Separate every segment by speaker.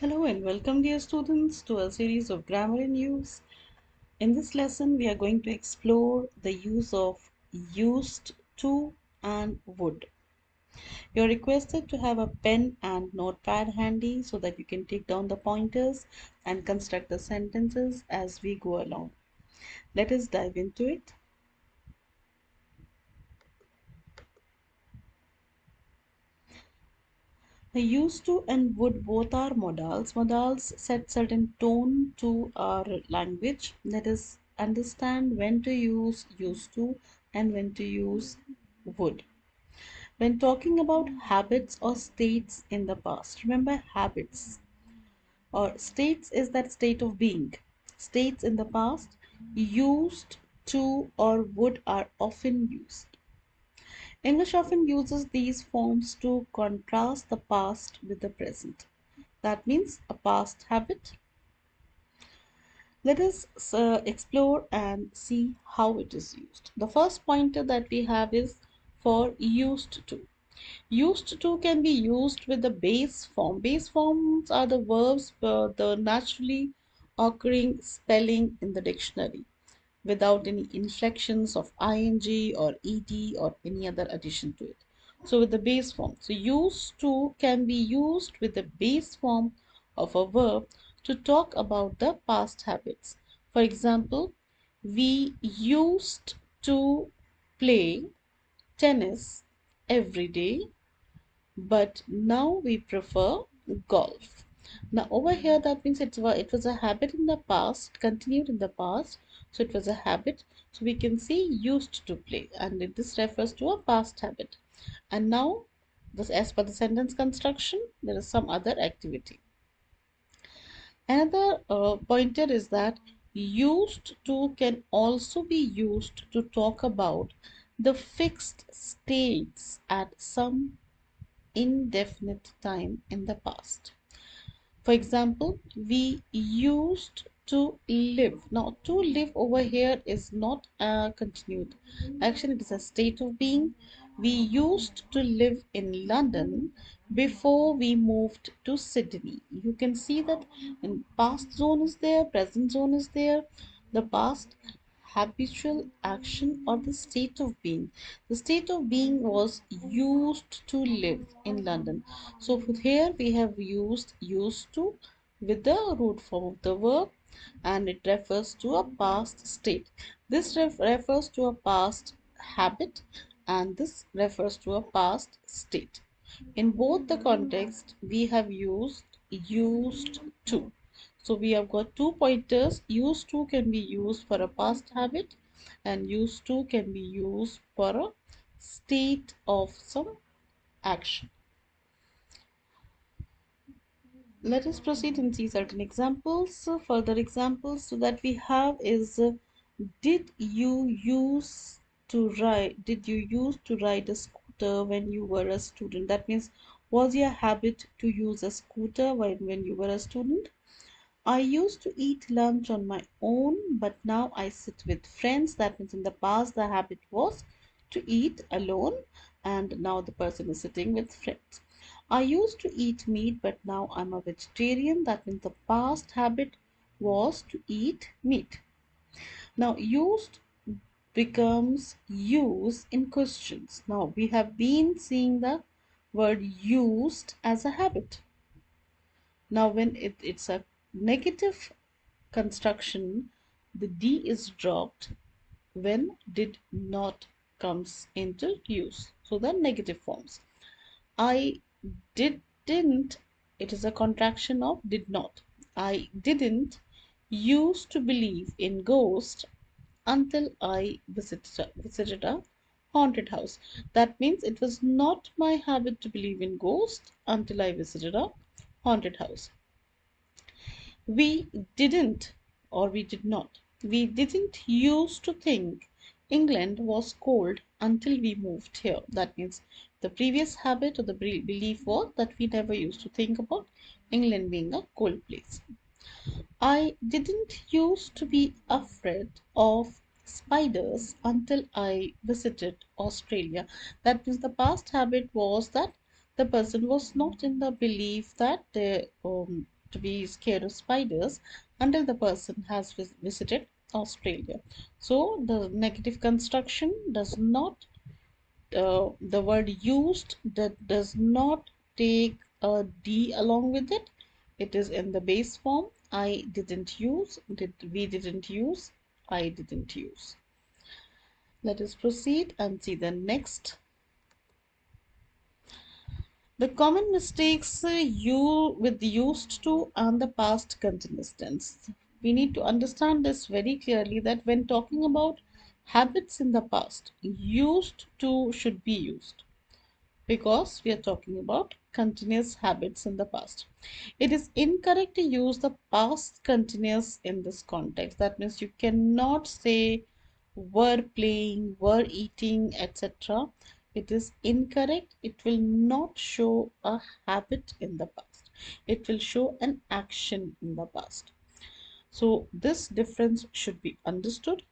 Speaker 1: Hello and welcome, dear students, to a series of grammar in use. In this lesson, we are going to explore the use of used to and would. You're requested to have a pen and notepad handy so that you can take down the pointers and construct the sentences as we go along. Let us dive into it. The used to and would both are modals. Modals set certain tone to our language. Let us understand when to use used to and when to use would. When talking about habits or states in the past, remember habits or states is that state of being. States in the past, used to or would are often used. English often uses these forms to contrast the past with the present. That means a past habit. Let us explore and see how it is used. The first pointer that we have is for used to. Used to can be used with the base form. Base forms are the verbs the naturally occurring spelling in the dictionary without any inflections of ing or ed or any other addition to it. So with the base form, so used to can be used with the base form of a verb to talk about the past habits. For example, we used to play tennis every day, but now we prefer golf. Now over here, that means it was a habit in the past, continued in the past, so it was a habit. So we can say used to play, and this refers to a past habit. And now, this as per the sentence construction, there is some other activity. Another pointer is that used to can also be used to talk about the fixed states at some indefinite time in the past. For example, we used to live. Now, to live over here is not a continued action, it is a state of being. We used to live in London before we moved to Sydney. You can see that in past zone is there, present zone is there, the past habitual action or the state of being. The state of being was used to live in London. So here we have used to with the root form of the verb, and it refers to a past state. This refers to a past habit, and this refers to a past state. In both the context, we have used to. So we have got two pointers. Used to can be used for a past habit, and used to can be used for a state of some action. Let us proceed and see certain examples. Further examples that we have is did you use to ride a scooter when you were a student? That means, was your habit to use a scooter when you were a student? I used to eat lunch on my own, but now I sit with friends. That means in the past the habit was to eat alone, and now the person is sitting with friends. I used to eat meat, but now I'm a vegetarian. That means the past habit was to eat meat. Now, used becomes use in questions. Now, we have been seeing the word used as a habit. Now, when it's a negative construction, the D is dropped when did not comes into use. So, the negative forms. I didn't, it is a contraction of did not. I didn't used to believe in ghosts until I visited a haunted house. That means it was not my habit to believe in ghosts until I visited a haunted house. We didn't, or we did not. We didn't used to think England was cold until we moved here. That means the previous habit or the belief was that we never used to think about England being a cold place. I didn't used to be afraid of spiders until I visited Australia. That means the past habit was that the person was not in the belief that to be scared of spiders until the person has visited Australia. So the negative construction does not, the word used that does not take a D along with it. It is in the base form. I didn't use, we didn't use, I didn't use. Let us proceed and see the next. The common mistakes you with used to and the past continuous tense. We need to understand this very clearly that when talking about habits in the past, used to should be used because we are talking about continuous habits in the past. It is incorrect to use the past continuous in this context. That means you cannot say were playing, were eating, etc. It is incorrect. It will not show a habit in the past. It will show an action in the past. So this difference should be understood.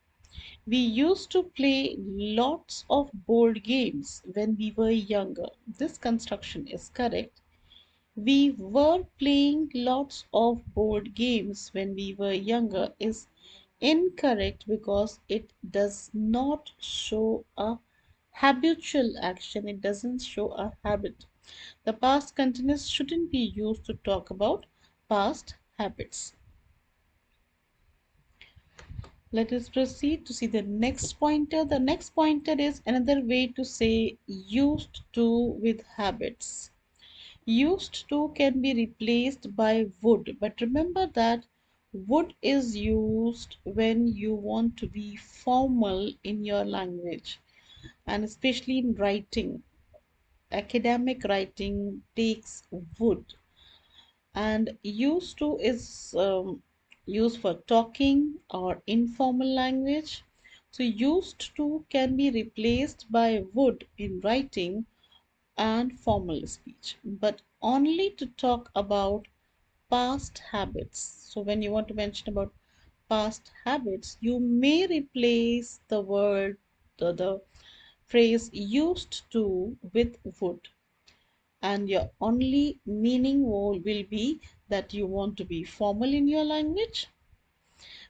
Speaker 1: We used to play lots of board games when we were younger. This construction is correct. We were playing lots of board games when we were younger is incorrect because it does not show a habitual action. It doesn't show a habit. The past continuous shouldn't be used to talk about past habits. Let us proceed to see the next pointer. The next pointer is another way to say used to with habits. Used to can be replaced by would, but remember that would is used when you want to be formal in your language, and especially in writing. Academic writing takes would, and used to is used for talking or informal language. So used to can be replaced by would in writing and formal speech, but only to talk about past habits. So when you want to mention about past habits, you may replace the word, the phrase used to with would, and your only meaning will be that you want to be formal in your language.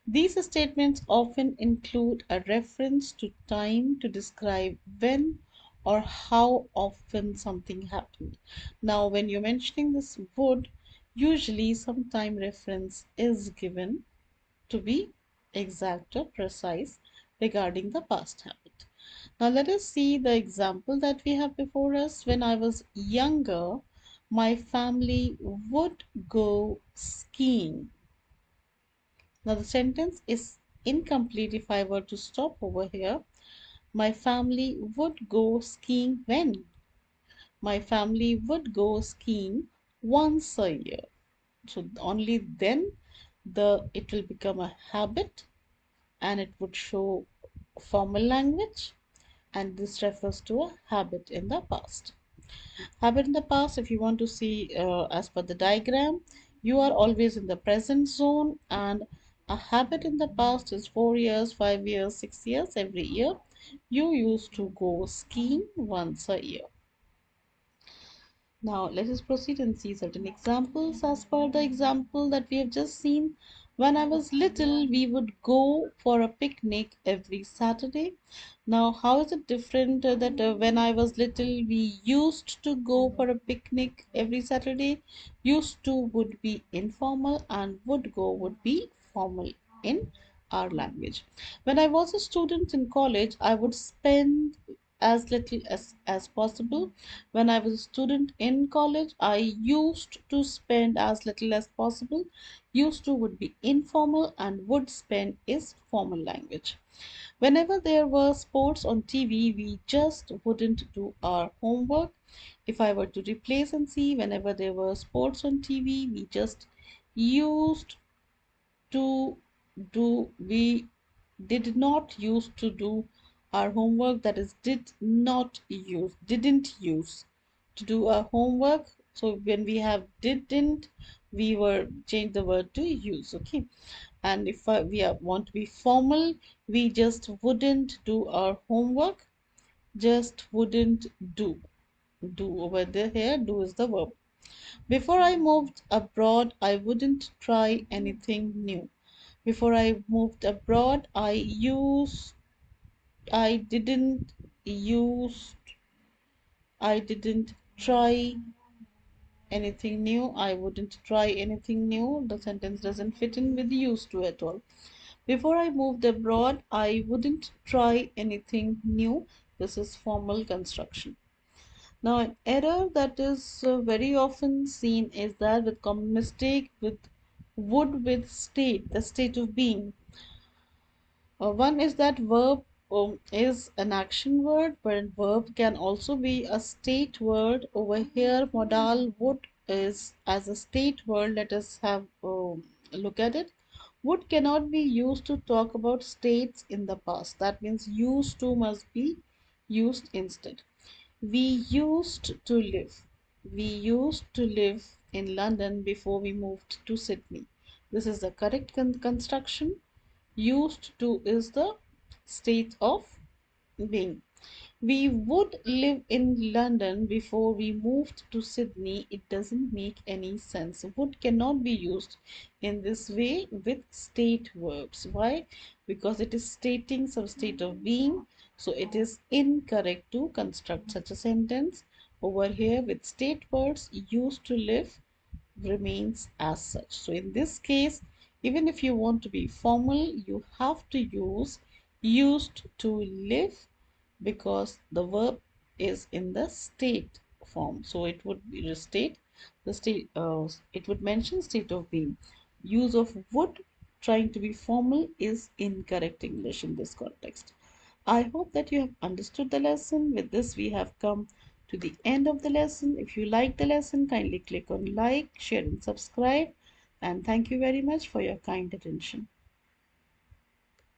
Speaker 1: These statements often include a reference to time to describe when or how often something happened. Now, when you're mentioning this would, usually some time reference is given to be exact or precise regarding the past habit. Now, let us see the example that we have before us. When I was younger, my family would go skiing. Now, the sentence is incomplete if I were to stop over here. My family would go skiing when? My family would go skiing once a year. So only then it will become a habit and it would show formal language, and this refers to a habit in the past. Habit in the past, if you want to see as per the diagram, you are always in the present zone, and a habit in the past is 4 years, 5 years, 6 years. Every year you used to go skiing once a year. Now let us proceed and see certain examples. As per the example that we have just seen, when I was little, we would go for a picnic every Saturday. Now, how is it different that when I was little, we used to go for a picnic every Saturday? Used to would be informal and would go would be formal in our language. When I was a student in college, I would spend as little as possible. When I was a student in college, I used to spend as little as possible. Used to would be informal and would spend is formal language. Whenever there were sports on TV, we just wouldn't do our homework. If I were to replace and see, whenever there were sports on TV, we just used to we did not used to do our homework, that is didn't use to do our homework. So when we have didn't, we were change the word to use. Okay, and if want to be formal, we just wouldn't do our homework, just wouldn't do. Do over there, here do is the verb. Before I moved abroad, I wouldn't try anything new. Before I moved abroad, I didn't use, I didn't try anything new. I wouldn't try anything new. The sentence doesn't fit in with used to at all. Before I moved abroad, I wouldn't try anything new. This is formal construction. Now, an error that is very often seen is that with common mistake with would with state, the state of being. One is that verb is an action word, but verb can also be a state word. Over here, modal would is as a state word. Let us have a look at it. Would cannot be used to talk about states in the past. That means used to must be used instead. We used to live. We used to live in London before we moved to Sydney. This is the correct construction. Used to is the state of being. We would live in London before we moved to Sydney. It doesn't make any sense. Would cannot be used in this way with state verbs. Why? Because it is stating some state of being. So it is incorrect to construct such a sentence. Over here with state words, used to live remains as such. So in this case, even if you want to be formal, you have to use used to live because the verb is in the state form. So it would be the state, it would mention state of being. Use of would trying to be formal is incorrect English in this context. I hope that you have understood the lesson. With this, we have come to the end of the lesson. If you like the lesson, kindly click on like, share, and subscribe. And thank you very much for your kind attention.